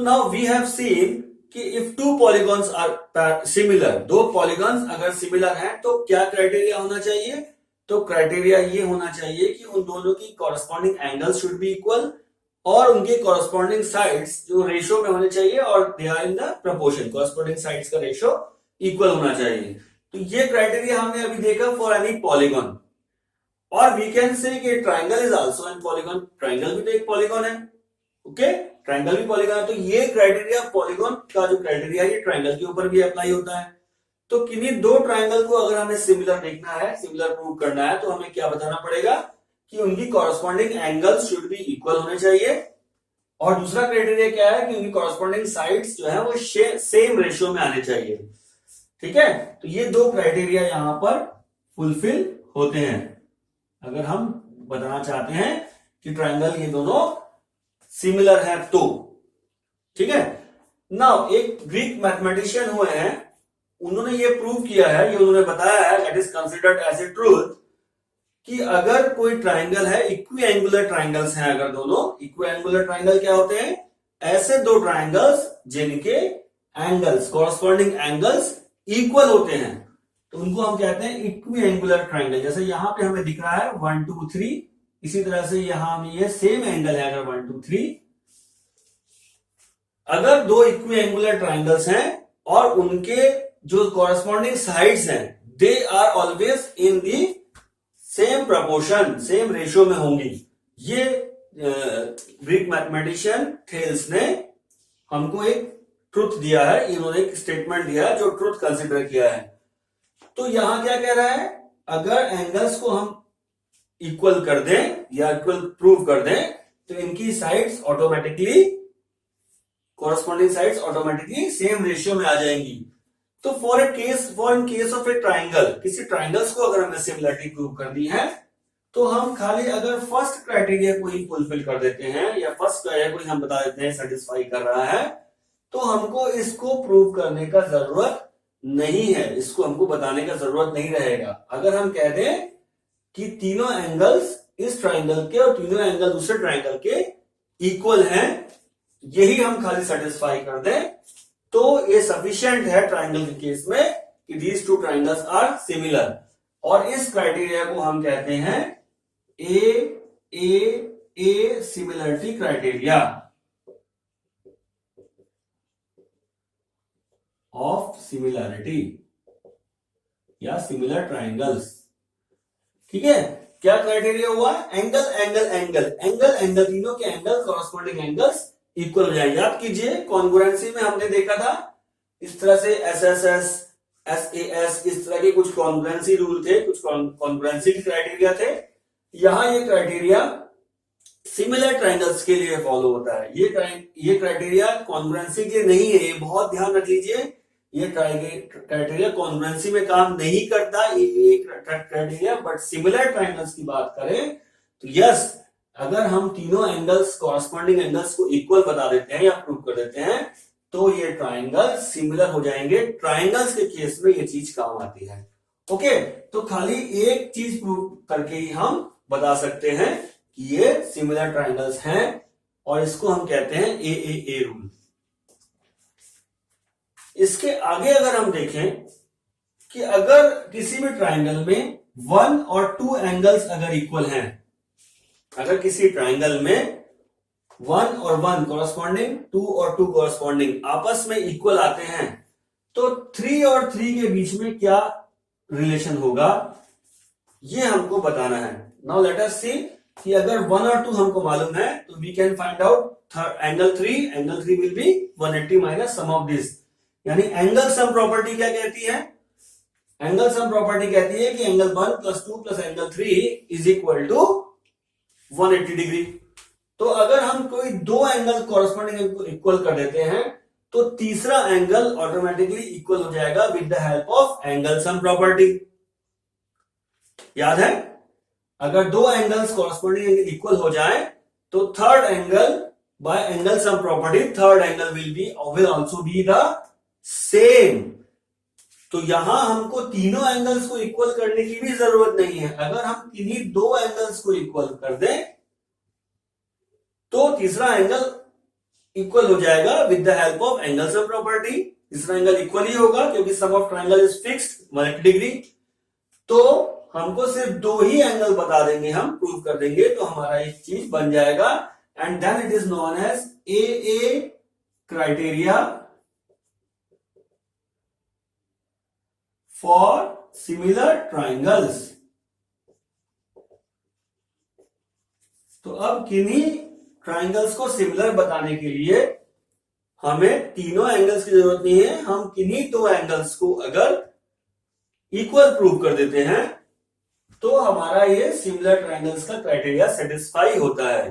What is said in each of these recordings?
तो now we have seen कि if two polygons are similar, दो पॉलीगॉन्स अगर सिमिलर हैं तो क्या क्राइटेरिया होना चाहिए? तो क्राइटेरिया ये होना चाहिए कि उन दोनों की corresponding angles should be equal और उनके कॉरस्पॉन्डिंग साइड्स जो रेशियो में होने चाहिए और they are in the proportion, corresponding sides का रेशियो इक्वल होना चाहिए। तो ये क्राइटेरिया हमने अभी देखा फॉर एनी पॉलीगॉन। और वी कैन से कि triangle is also an polygon, triangle भी तो एक पॉलीगॉन है, ओके, ट्राइंगल भी पॉलीगॉन है। तो ये क्राइटेरिया पॉलीगॉन का जो क्राइटेरिया है ये ट्राइंगल के ऊपर भी अप्लाई होता है। तो किन्हीं दो ट्राइंगल को अगर हमें सिमिलर देखना है, सिमिलर प्रूव करना है, तो हमें क्या बताना पड़ेगा कि उनकी corresponding angles should be equal होने चाहिए। और दूसरा क्राइटेरिया क्या है कि उनकी कॉरस्पॉन्डिंग साइड्स जो है वो सेम रेशियो में आने चाहिए। ठीक है, तो ये दो क्राइटेरिया यहां पर फुलफिल होते हैं अगर हम बताना चाहते हैं कि ट्राइंगल ये दोनों सिमिलर है तो। ठीक है, नाउ एक ग्रीक मैथमेटिशियन हुए हैं, उन्होंने ये प्रूव किया है, ये उन्होंने बताया है, that is considered as a truth, कि अगर कोई ट्राइंगल है, इक्विएंगुलर ट्राइंगल्स हैं, अगर दोनों इक्विएंगुलर ट्राइंगल क्या होते हैं? ऐसे दो ट्राइंगल्स जिनके एंगल्स, कॉरस्पॉन्डिंग एंगल्स इक्वल होते हैं, तो उनको हम कहते हैं इक्विएंगुलर ट्राइंगल। जैसे यहां पे हमें दिख रहा है 1 2 3, इसी तरह से यहां में ये सेम एंगल है अगर 1 2 3। अगर दो इक्विएंगुलर ट्राइंगल्स हैं और उनके जो कॉरस्पॉन्डिंग साइड्स हैं they are always in the same proportion, same ratio में होंगी। ये ग्रीक मैथमेटिशियन थेल्स ने हमको एक ट्रुथ दिया है, इन्होंने एक स्टेटमेंट दिया है जो ट्रुथ कंसिडर किया है। तो यहां क्या कह रहा है? अगर एंगल्स को हम इक्वल कर दें या इक्वल प्रूव कर दें तो इनकी sides automatically, corresponding sides automatically same ratio में आ जाएंगी। तो for in case of a triangle, किसी ट्राइंगल्स को अगर हमें सिमिलरिटी प्रूव करनी है तो हम खाली अगर फर्स्ट क्राइटेरिया को ही फुलफिल कर देते हैं या फर्स्ट क्राइटेरिया को ही हम बता देते हैं सेटिस्फाई कर रहा है, तो हमको इसको प्रूव करने का जरूरत नहीं है, इसको हमको बताने का जरूरत नहीं रहेगा। अगर हम कह दें कि तीनों एंगल्स इस ट्राइंगल के और तीनों एंगल दूसरे ट्राइंगल के इक्वल हैं, यही हम खाली सेटिस्फाई कर दें तो ये सफिशिएंट है ट्राइंगल के केस में कि these two triangles are similar. और इस क्राइटेरिया को हम कहते हैं a similarity criteria of similarity या सिमिलर ट्राइंगल्स। ठीक है, क्या क्राइटेरिया हुआ? Angle angle angle angle angle, तीनों के एंगल कॉरस्पॉन्डिंग एंगल्स इक्वल हो जाए। याद कीजिए कॉन्ग्रुएंसी में हमने देखा था इस तरह से SSS SAS इस तरह के कुछ कॉन्ग्रुएंसी रूल थे, कुछ कॉन्ग्रुएंसी के क्राइटेरिया थे। यहां ये क्राइटेरिया सिमिलर ट्राइंगल्स के लिए फॉलो होता है। ये क्राइटेरिया कॉन्ग्रुएंसी के लिए नहीं है, ये बहुत ध्यान रख लीजिए। ये क्राइटेरिया कॉन्ग्रुएंसी में काम नहीं करता ये क्राइटेरिया, बट सिमिलर ट्राइंगल्स की बात करें तो यस, अगर हम तीनों एंगल्स, कॉरस्पॉन्डिंग एंगल्स को इक्वल बता देते हैं या प्रूव कर देते हैं तो ये ट्राइंगल सिमिलर हो जाएंगे। ट्राइंगल्स के केस में ये चीज काम आती है। ओके, तो खाली एक चीज प्रूव करके ही हम बता सकते हैं कि ये सिमिलर ट्राइंगल्स हैं और इसको हम कहते हैं ए रूल। इसके आगे अगर हम देखें कि अगर किसी भी ट्राइंगल में 1 और 2 एंगल्स अगर इक्वल हैं, अगर किसी ट्राइंगल में 1 और 1 कॉरस्पॉन्डिंग, 2 और 2 कॉरस्पॉन्डिंग आपस में इक्वल आते हैं तो 3 और 3 के बीच में क्या रिलेशन होगा ये हमको बताना है। नाउ लेट अस सी कि अगर 1 और 2 हमको मालूम है तो we can find out angle 3 will be 180 minus sum of this. यानी एंगल सम प्रॉपर्टी क्या कहती है? एंगल सम प्रॉपर्टी कहती है कि angle 1 + 2 + angle 3 is equal to 180 degree. तो अगर हम कोई दो एंगल कॉरस्पॉन्डिंग इक्वल कर देते हैं तो तीसरा एंगल ऑटोमेटिकली इक्वल हो जाएगा with the help of angle sum property. याद है, अगर दो एंगल्स कॉरस्पॉन्डिंग इक्वल हो जाए तो third angle by angle sum property, third angle will also be the same. तो यहां हमको तीनों एंगल्स को इक्वल करने की भी जरूरत नहीं है। अगर हम किन्हीं दो एंगल्स को इक्वल कर दें तो तीसरा एंगल इक्वल हो जाएगा with the help of angle sum property. तीसरा एंगल इक्वल ही होगा क्योंकि sum of triangle is fixed 180 degree. तो हमको सिर्फ दो ही एंगल बता देंगे, हम प्रूव कर देंगे तो हमारा एक चीज बन जाएगा, and then it is known as a criteria for similar triangles. तो अब किन्हीं ट्राइंगल्स को सिमिलर बताने के लिए हमें तीनों एंगल्स की जरूरत नहीं है, हम किन्हीं दो एंगल्स को अगर इक्वल प्रूव कर देते हैं तो हमारा ये सिमिलर ट्राइंगल्स का क्राइटेरिया सेटिस्फाई होता है।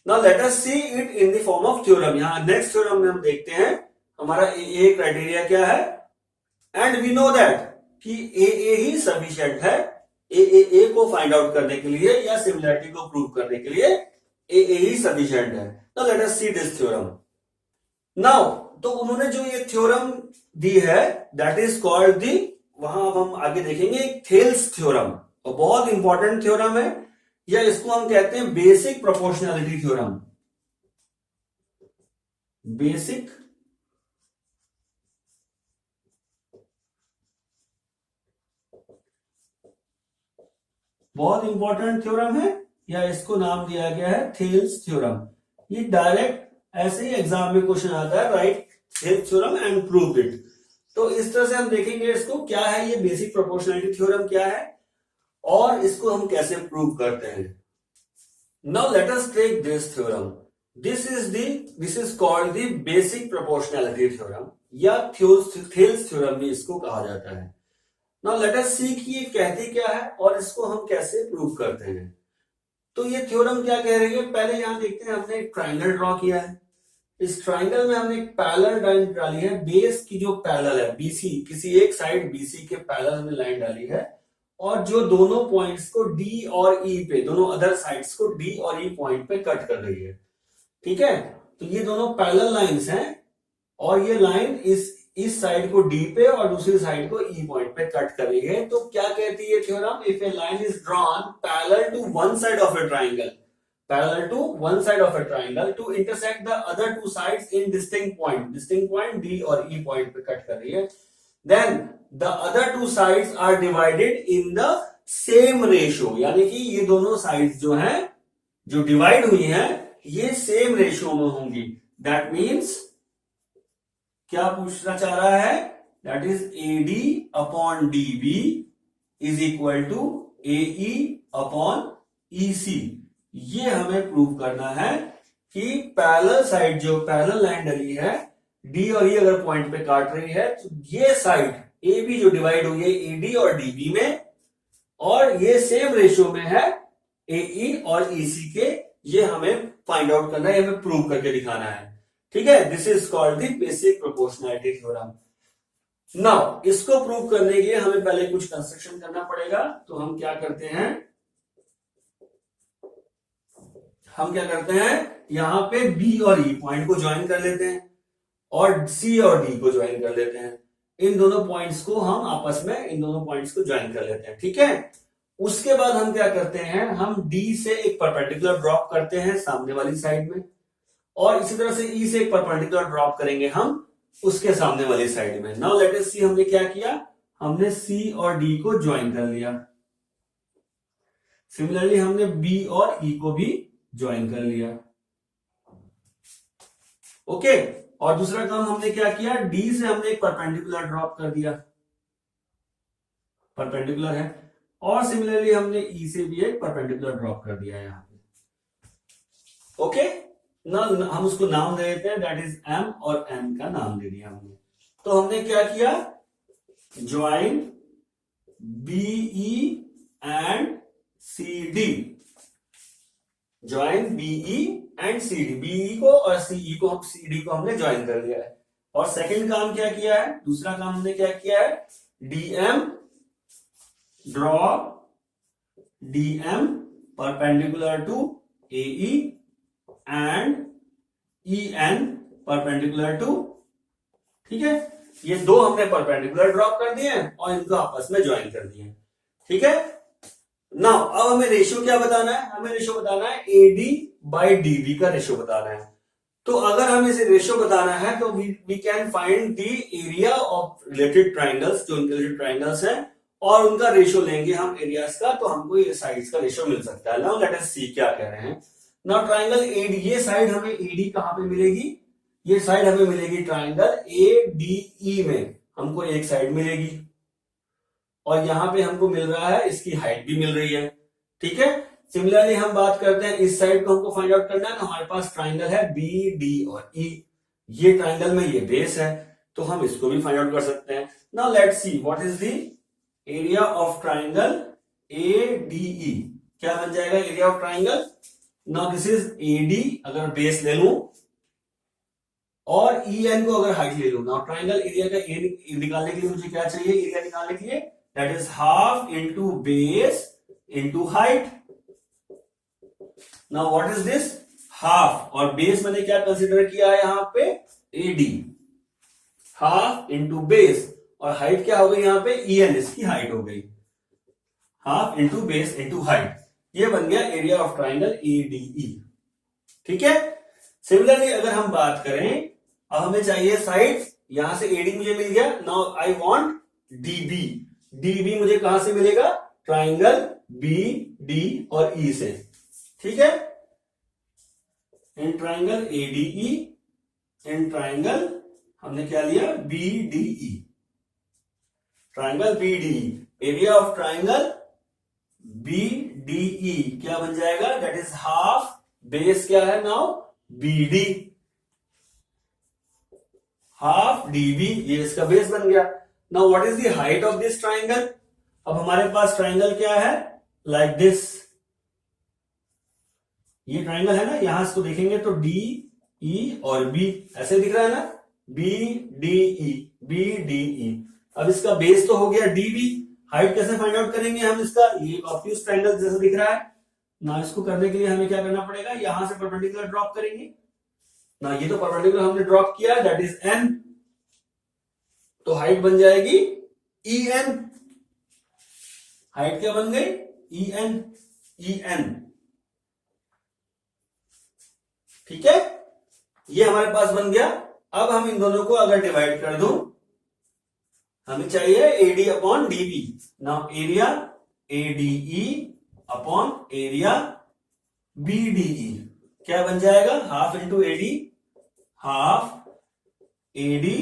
Now let us see it in the form of theorem. यहां नेक्स्ट थ्योरम में हम देखते हैं हमारा ए क्राइटेरिया क्या है, एंड वी नो दैट कि ए ही सफिशिएंट है ए को फाइंड आउट करने के लिए या सिमिलरिटी को प्रूव करने के लिए ए ही सफिशिएंट है। Now let us see this theorem. Now तो उन्होंने जो ये थ्योरम दी है दैट इज कॉल्ड दी, वहां अब हम आगे देखेंगे थेल्स थ्योरम, और बहुत इंपॉर्टेंट थ्योरम है, या इसको हम कहते हैं बेसिक प्रोपोर्शनैलिटी थ्योरम। बेसिक बहुत इंपॉर्टेंट थ्योरम है, या इसको नाम दिया गया है थेल्स थ्योरम। ये डायरेक्ट ऐसे ही एग्जाम में क्वेश्चन आता है, right Thales theorem and prove it. तो इस तरह से हम देखेंगे इसको क्या है, ये बेसिक प्रोपोर्शनैलिटी थ्योरम क्या है और इसको हम कैसे प्रूव करते हैं। Now let us take this theorem. This is called the basic proportionality theorem, या थेल्स थ्योरम भी इसको कहा जाता है। नाउ लेट अस सी कि ये कहती क्या है और इसको हम कैसे प्रूव करते हैं। तो ये थ्योरम क्या कह रही है, पहले यहां देखते हैं, हमने एक ट्राइंगल ड्रॉ किया है। इस ट्राइंगल में हमने एक पैरेलल लाइन डाली है, बेस की जो पैरेलल है बीसी, किसी एक साइड बीसी के पैरेलल में लाइन डाली है, और जो दोनों पॉइंट्स को डी और ई पे, दोनों अदर साइड्स को डी और ई पॉइंट पे कट कर रही है। ठीक है, तो ये दोनों पैरेलल लाइंस हैं, और ये लाइन इस साइड को डी पे और दूसरी साइड को ई पॉइंट पे कट कर रही है। तो क्या कहती है theorem, if a line is drawn parallel to one side of a triangle, parallel to one side of a triangle to intersect the other two sides in distinct point D और E point पे cut कर रही है, then the other two sides are divided in the same ratio, यानी कि ये दोनों sides जो हैं, जो डिवाइड हुई हैं, ये सेम रेशियो में होंगी। That means क्या पूछना चाह रहा है, that is AD upon DB is equal to AE upon EC। ये हमें प्रूव करना है कि पैरेलल साइड, जो पैरेलल लाइन डली है डी और ई अगर पॉइंट पे काट रही है, तो ये साइड ए बी जो डिवाइड हुई है एडी और डीबी में, और ये सेम रेशियो में है एई और ईसी के, ये हमें फाइंड आउट करना है, हमें प्रूव करके दिखाना है। ठीक है, this is called the basic proportionality theorem. Now इसको प्रूव करने के लिए हमें पहले कुछ कंस्ट्रक्शन करना पड़ेगा। तो हम क्या करते हैं, यहां पे बी और ई पॉइंट को ज्वाइन कर लेते हैं, और सी और डी को ज्वाइन कर लेते हैं। इन दोनों पॉइंट्स को हम आपस में, इन दोनों पॉइंट्स को ज्वाइन कर लेते हैं। ठीक है, उसके बाद हम क्या करते हैं, हम डी से एक परपेंडिकुलर ड्रॉप करते हैं सामने वाली साइड में, और इसी तरह से ई से एक परपेंडिकुलर ड्रॉप करेंगे हम उसके सामने वाली साइड में। नाउ लेट अस सी, हमने क्या किया, हमने सी और डी को ज्वाइन कर लिया। सिमिलरली हमने बी और ई को भी ज्वाइन कर लिया। ओके, और दूसरा काम हमने क्या किया, डी से हमने एक परपेंडिकुलर ड्रॉप कर दिया, परपेंडिकुलर है, और सिमिलरली हमने ई से भी एक परपेंडिकुलर ड्रॉप कर दिया यहां पे। ओके, ना हम उसको नाम दे देते हैं, दैट इज एम, और एम का नाम दे दिया हमने। तो हमने क्या किया, join BE and C D, join BE and C D, BE को और सीई को, सी डी को हमने ज्वाइन कर लिया है। और सेकंड काम क्या किया है, दूसरा काम हमने क्या किया है, DM draw DM perpendicular to AE and EN perpendicular to, ठीक है, ये दो हमने परपेंडिकुलर ड्रॉप कर दिए और इनको आपस में ज्वाइन कर दिए। ठीक है, नाउ अब हमें रेशियो क्या बताना है, हमें रेशियो बताना है AD by DB का रेशियो बताना है। तो अगर हमें इसे रेशियो बताना है तो we can find the area of related triangles, जो रिलेटेड ट्राइंगल्स है, और उनका रेशियो लेंगे हम एरियाज का, तो हमको ये साइड्स का रेशियो मिल सकता है। नाउ लेट अस सी क्या कह रहे हैं। नाउ ट्राइंगल एडी, ये साइड हमें एडी कहां पे मिलेगी, ये साइड हमें मिलेगी ट्राइंगल एडीई में, हमको एक साइड मिलेगी, और यहां पे हमको मिल रहा है, इसकी हाइट भी मिल रही है, ठीक है। सिमिलरली हम बात करते हैं इस साइड को हमको फाइंड आउट करना है, तो हमारे पास ट्राइंगल है बी डी और ई, ये ट्राइंगल में ये बेस है, तो हम इसको भी फाइंड आउट कर सकते हैं। Now let's see what is the area of triangle ADE, क्या बन जाएगा area of triangle. Now this is AD, अगर बेस ले लूं और ई एन को अगर हाइट ले लूं। नाउ ट्राइंगल एरिया का निकालने के लिए मुझे क्या चाहिए, एरिया निकालने के लिए, that is half into base into height. Now what is this, half, और बेस मैंने क्या कंसीडर किया है यहां पे, एडी, हाफ इंटू बेस, और हाइट क्या हो गई यहां पे, ई एन, इसकी हाइट हो गई, half into base into height, ये बन गया एरिया ऑफ ट्राइंगल एडीई, ठीक है। सिमिलरली अगर हम बात करें, अब हमें चाहिए साइड, यहां से एडी मुझे मिल गया, now I want dB, dB मुझे कहां से मिलेगा, ट्राइंगल बी डी और ई से, ठीक है। In triangle ADE, in triangle हमने क्या लिया, BDE, triangle BDE, area of triangle BDE क्या बन जाएगा, दैट इज हाफ, बेस क्या है नाउ, बीडी, हाफ डीबी, ये इसका बेस बन गया। Now what is the height of this triangle, अब हमारे पास ट्राइंगल क्या है, लाइक दिस, ये ट्राइंगल है ना, यहां इसको देखेंगे तो डी ई और बी ऐसे दिख रहा है ना, B D E, B D E. अब इसका बेस तो हो गया डीबी, हाइट कैसे फाइंड आउट करेंगे हम इसका, ये ऑब्ट्यूज ट्राइंगल जैसा दिख रहा है ना, इसको करने के लिए हमें क्या करना पड़ेगा, यहां से परपेंडिकुलर ड्रॉप करेंगे ना, ये तो परपेंडिकुलर हमने ड्रॉप किया, दैट इज एन, तो हाइट बन जाएगी ई एन, हाइट क्या बन गई, ई एन, ई एन, ठीक है, ये हमारे पास बन गया। अब हम इन दोनों को अगर डिवाइड कर दूं, हमें चाहिए AD upon DB, now area ADE upon area BDE, क्या बन जाएगा, half into AD, half AD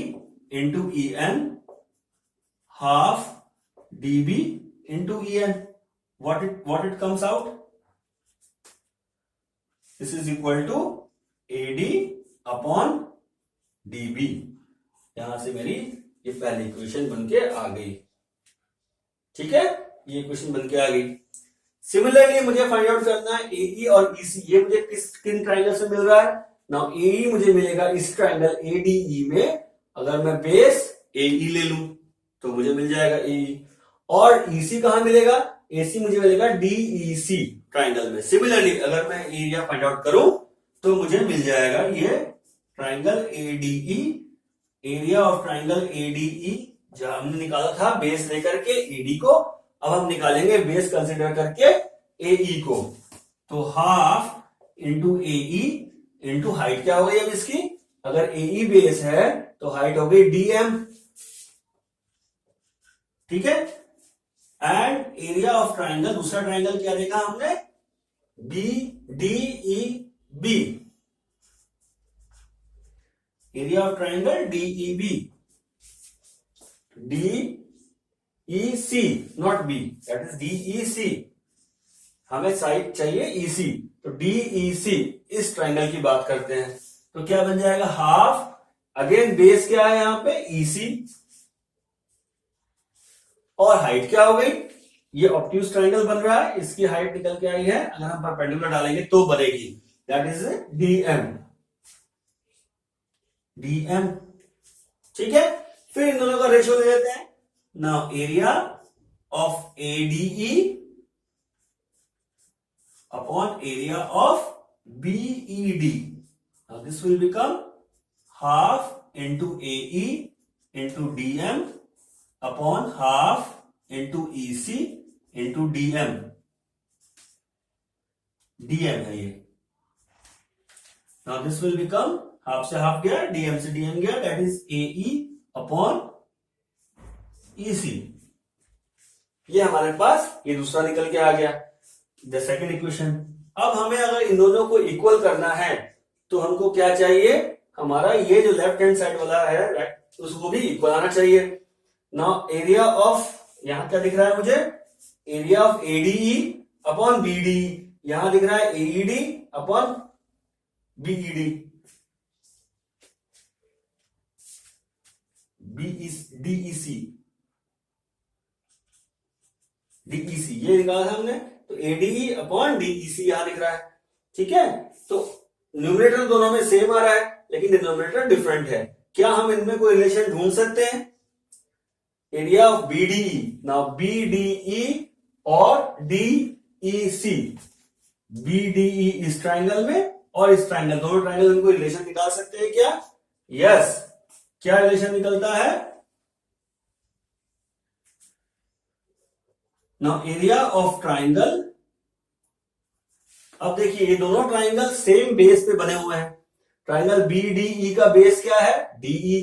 into E N, half DB into E N, what it comes out, this is equal to AD upon DB, यहां से मेरी ये पहली equation बनके आ गई, ठीक है, ये इक्वेशन बनके आ गई। सिमिलरली मुझे फाइंड आउट करना है AE और EC, ये मुझे किन ट्राइंगल से मिल रहा है, नाउ AE मुझे मिलेगा इस ट्राइंगल ADE में, अगर मैं बेस AE ले लूं तो मुझे मिल जाएगा AE, और EC कहां मिलेगा, AC मुझे मिलेगा DEC ट्राइंगल में। सिमिलरली अगर मैं एरिया फाइंड आउट करूं तो मुझे मिल जाएगा ये triangle ADE, area of triangle ADE, जहां हमने निकाला था बेस लेकर के AD को, अब हम निकालेंगे बेस कंसिडर करके AE को, तो half into AE into height क्या हो गई अब इसकी, अगर AE बेस है तो हाइट हो गई DM, ठीक है। एंड एरिया ऑफ ट्राइंगल, दूसरा ट्राइंगल क्या देखा हमने, BDEB, area of triangle DEB, DEC not B, that is DEC, हमें साइड चाहिए EC, तो DEC इस ट्राइंगल की बात करते हैं, तो क्या बन जाएगा, हाफ, अगेन बेस क्या है यहां पे EC, और हाइट क्या हो गई, ये ऑब्ट्यूज ट्राइंगल बन रहा है, इसकी हाइट निकल के आई है, अगर हम परपेंडिकुलर डालेंगे तो बनेगी, दैट इज DM, DM, ठीक है। फिर इन दोनों का रेशियो ले लेते हैं, now area of ADE upon area of BED, now this will become half into AE into DM upon half into EC into DM, DM है ये, now this will become half से हाफ गया, DM से DM गया, that is AE upon EC। ये हमारे पास ये दूसरा निकल के आ गया, द सेकेंड इक्वेशन। अब हमें अगर इन दोनों को इक्वल करना है तो हमको क्या चाहिए, हमारा ये जो लेफ्ट हैंड साइड वाला है उसको भी इक्वल आना चाहिए। नाउ एरिया ऑफ, यहां क्या दिख रहा है मुझे, area of ADE upon BDE, यहां दिख रहा है AED अपॉन BED, DEC ये निकाला था हमने, तो ADE अपॉन DEC यहां दिख रहा है, ठीक है। तो न्यूमरेटर दोनों में सेम आ रहा है लेकिन डिनोमिनेटर डिफरेंट है। क्या हम इनमें कोई रिलेशन ढूंढ सकते हैं? Area of BDE, now BDE और DEC, BDE इस ट्राइंगल में और इस ट्राइंगल, दोनों ट्राइंगल में कोई रिलेशन निकाल सकते हैं क्या? यस। क्या रिलेशन निकलता है? नाउ एरिया ऑफ ट्राइंगल, अब देखिए ये दोनों ट्राइंगल सेम बेस पे बने हुए हैं। ट्राइंगल BDE का बेस क्या है? DE,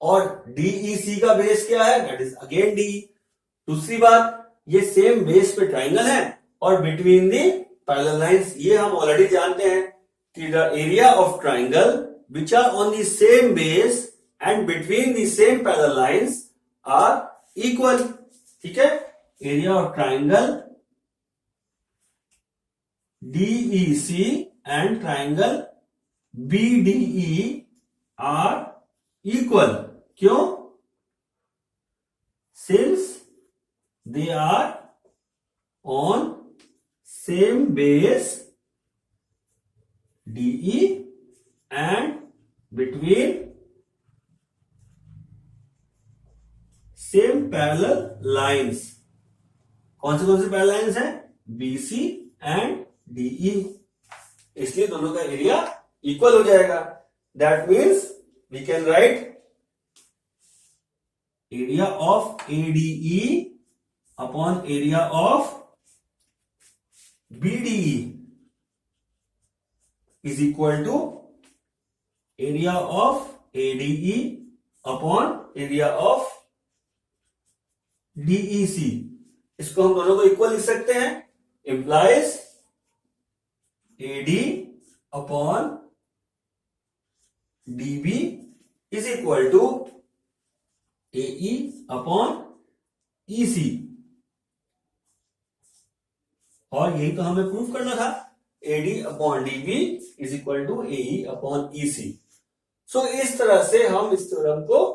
और DEC का बेस क्या है? That is again DE। दूसरी बात, ये सेम बेस पे ट्राइंगल है और बिटवीन दी पैरेलल लाइंस, ये हम ऑलरेडी जानते हैं कि the area of triangle which are on the same base and between the same parallel lines are equal, ठीक है। Area of triangle DEC and triangle BDE are equal, क्यों? Since they are on same base DE and between same parallel lines. कौन से parallel lines हैं? BC and DE, इसलिए दोनों का area equal हो जाएगा। That means we can write area of ADE upon area of BDE is equal to area of ADE upon area of DEC। इसको हम दोनों को इक्वल लिख सकते हैं, implies AD upon DB is equal to AE upon EC, और यही तो हमें प्रूव करना था, AD upon DB is equal to AE upon EC। So इस तरह से हम इस थ्योरम को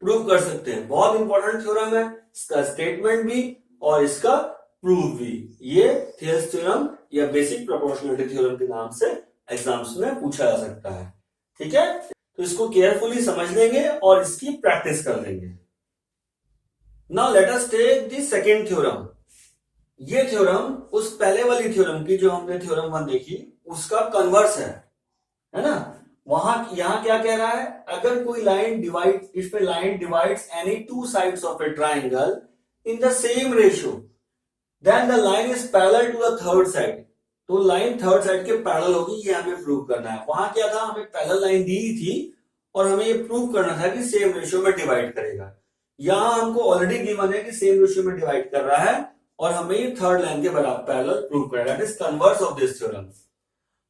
प्रूव कर सकते हैं। बहुत इंपॉर्टेंट थ्योरम है, इसका स्टेटमेंट भी और इसका प्रूफ भी। ये थियर्स थ्योरम या बेसिक प्रोपोर्शनलिटी थ्योरम के नाम से एग्जाम्स में पूछा जा सकता है, ठीक है। तो इसको केयरफुली समझ लेंगे और इसकी प्रैक्टिस कर लेंगे। Now let us take the second theorem. ये थ्योरम उस पहले वाली थ्योरम की, जो हमने थ्योरम 1 देखी, उसका कन्वर्स है ना। वहां यहां क्या कह रहा है, अगर कोई line divide, if a line divides any two sides of a triangle in the same ratio then the line is parallel to the third side, तो लाइन थर्ड साइड के पैरेलल होगी, ये हमें प्रूव करना है। वहां क्या था, हमें पैरेलल लाइन दी थी और हमें ये प्रूव करना था कि सेम रेशियो में डिवाइड करेगा। यहां हमको ऑलरेडी गिवन है कि सेम रेशियो में डिवाइड कर रहा है और हमें ये थर्ड लाइन के बराबर पैरेलल प्रूव करेगा, that is converse of this theorem.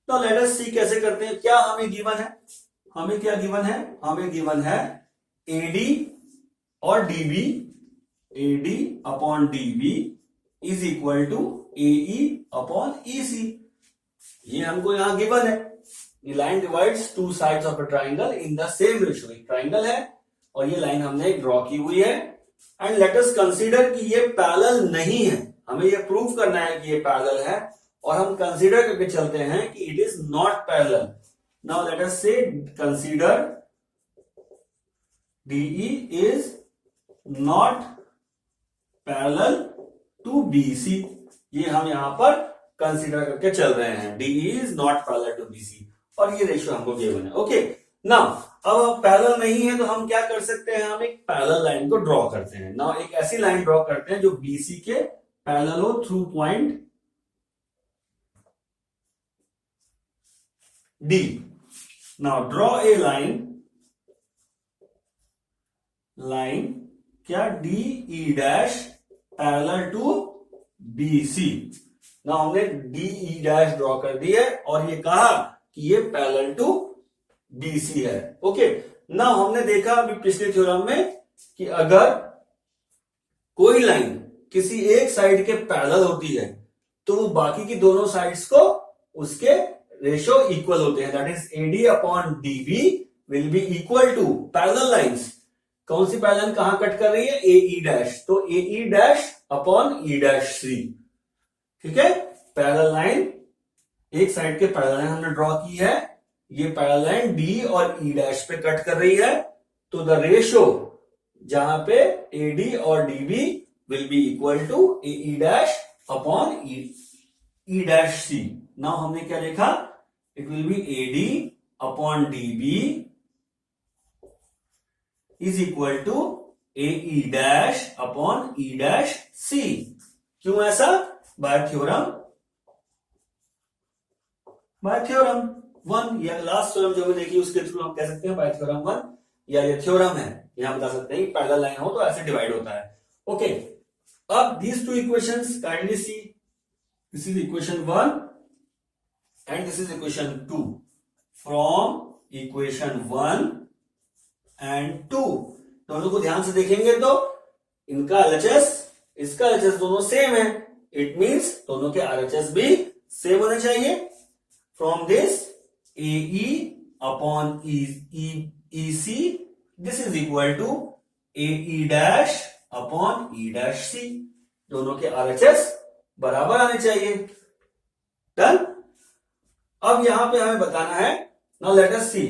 तो लेट अस सी कैसे करते हैं। क्या हमें गिवन है, हमें क्या गिवन है, हमें गिवन है AD और DB, AD upon DB is equal to AE upon EC। ये हमको यहां गिवन है। ये line divides two sides of a triangle in the same ratio. एक ट्राइंगल है और ये लाइन हमने ड्रॉ की हुई है एंड लेट अस कंसीडर कि ये पैरेलल नहीं है। हमें ये प्रूव करना है कि ये पैरेलल है और हम कंसीडर करके चलते हैं कि it is not parallel. Now let us say consider DE is not parallel to BC। ये हम यहां पर कंसीडर करके चल रहे हैं, DE is not parallel to BC, और ये रेशियो हमको गिवन है। ओके, नाउ अब पैरेलल नहीं है तो हम क्या कर सकते हैं, हम एक पैरेलल लाइन को ड्रॉ करते हैं। नाउ एक ऐसी लाइन ड्रॉ करते हैं जो BC के पैरेलल हो through point D। Now draw a line क्या D E dash parallel to B C. ना हमने डी ई डैश ड्रॉ कर दी है और ये कहा कि ये पैरेलल टू बी सी है। ओके, ना हमने देखा अभी पिछले थ्योरम में कि अगर कोई लाइन किसी एक साइड के पैरेलल होती है तो वो बाकी की दोनों साइड्स को उसके रेशियो इक्वल होते हैं, that is AD upon DB will be equal to parallel lines. कौन सी पैरेलल कहां कट कर रही है, ए ई डैश, तो A E dash upon E dash C. ठीक है, पैरेलल लाइन एक साइड के पैरेलल लाइन हमने ड्रॉ की है, ये पैरेलल लाइन डी और ई डैश पे कट कर रही है, तो द रेशियो जहां पे एडी और DB will be equal to A E dash upon E dash C. Now हमने क्या देखा, it will be AD upon DB is equal to A E dash upon E dash C. क्यों ऐसा, bye theorem 1 या last theorem जो हमने देखी उसके थ्रू हम कह सकते हैं बाय थ्योरम 1 या ये थ्योरम है, यहां बता सकते हैं पैरेलल लाइन हो तो ऐसे डिवाइड होता है। ओके, अब these two equations kindly see, this is equation 1 and this is equation 2. From equation 1 and 2 दोनों को ध्यान से देखेंगे तो इनका LHS इसका LHS दोनों सेम है, इट मींस दोनों के RHS भी सेम होने चाहिए। From this AE upon EC this is equal to AE dash upon E dash C, दोनों के RHS बराबर आने चाहिए। डन। अब यहां पे हमें बताना है, नाउ लेट अस सी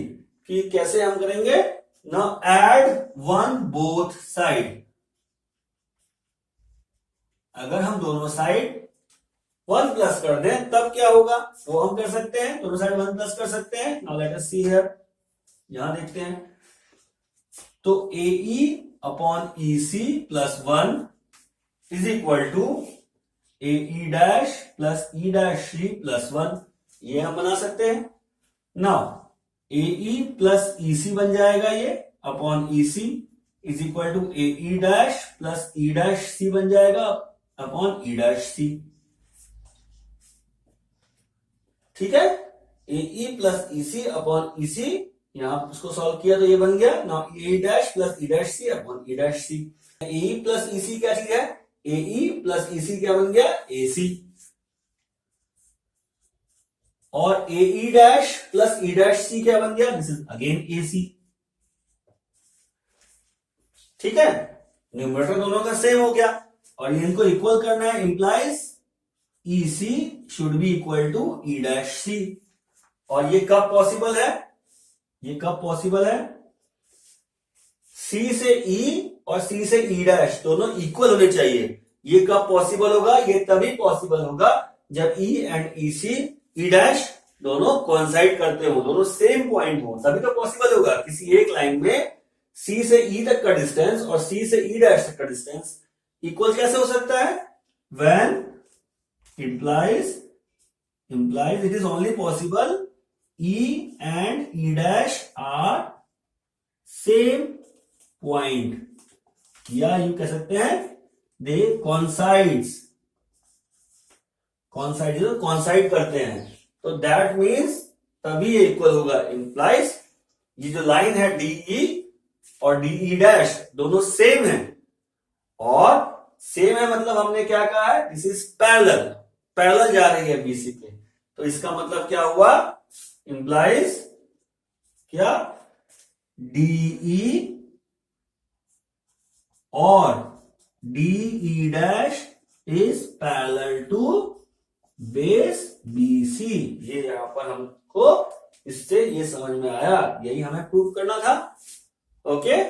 कि कैसे हम करेंगे। Now add one both side, अगर हम दोनों साइड 1 प्लस कर दें तब क्या होगा, वो हम कर सकते हैं, दोनों साइड 1 प्लस कर सकते हैं। Now let us see here, यहां देखते हैं, तो AE upon EC plus 1 is equal to AE dash plus E dash C plus 1, ये हम बना सकते हैं। नाउ AE प्लस EC बन जाएगा ये upon EC is equal to AE dash plus E dash C बन जाएगा अपॉन E डैश C। ठीक है, AE plus EC upon EC, यहां उसको सॉल्व किया तो ये बन गया। नाउ ए डैश प्लस ई डैश सी अपॉन ई डैश सी। ए प्लस ई सी क्या चीज है, ए प्लस ई सी क्या बन गया, ए सी। और ए डैश प्लस ई डैश सी क्या बन गया, दिस इज अगेन ए सी। ठीक है, न्यूमरेटर दोनों का सेम हो गया और इनको इक्वल करना है, implies E C should be equal to E dash C. और ये कब पॉसिबल है, ये कब पॉसिबल है, सी से ई और सी से ई डैश दोनों इक्वल होने चाहिए। ये कब पॉसिबल होगा, ये तभी पॉसिबल होगा जब E and E C E dash दोनों कोइंसाइड करते हो, दोनों सेम पॉइंट हो, तभी तो पॉसिबल होगा। किसी एक लाइन में सी से ई तक का डिस्टेंस और सी से ई डैश तक का डिस्टेंस इक्वल कैसे हो सकता है, when implies it is only possible E and E dash are same point, या यू कह सकते हैं दे कॉन्साइड करते हैं, तो दैट मीन्स तभी ये इक्वल होगा। इंप्लाइज ये जो लाइन है डीई और डीई डैश दोनों सेम है, और सेम है मतलब हमने क्या कहा है, दिस इज पैरेलल जा रही है बीसी पे, तो इसका मतलब क्या हुआ, इंप्लाइज क्या, डीई और DE dash is parallel to base BC. ये यहां पर हमको इससे ये समझ में आया, यही हमें प्रूव करना था। ओके।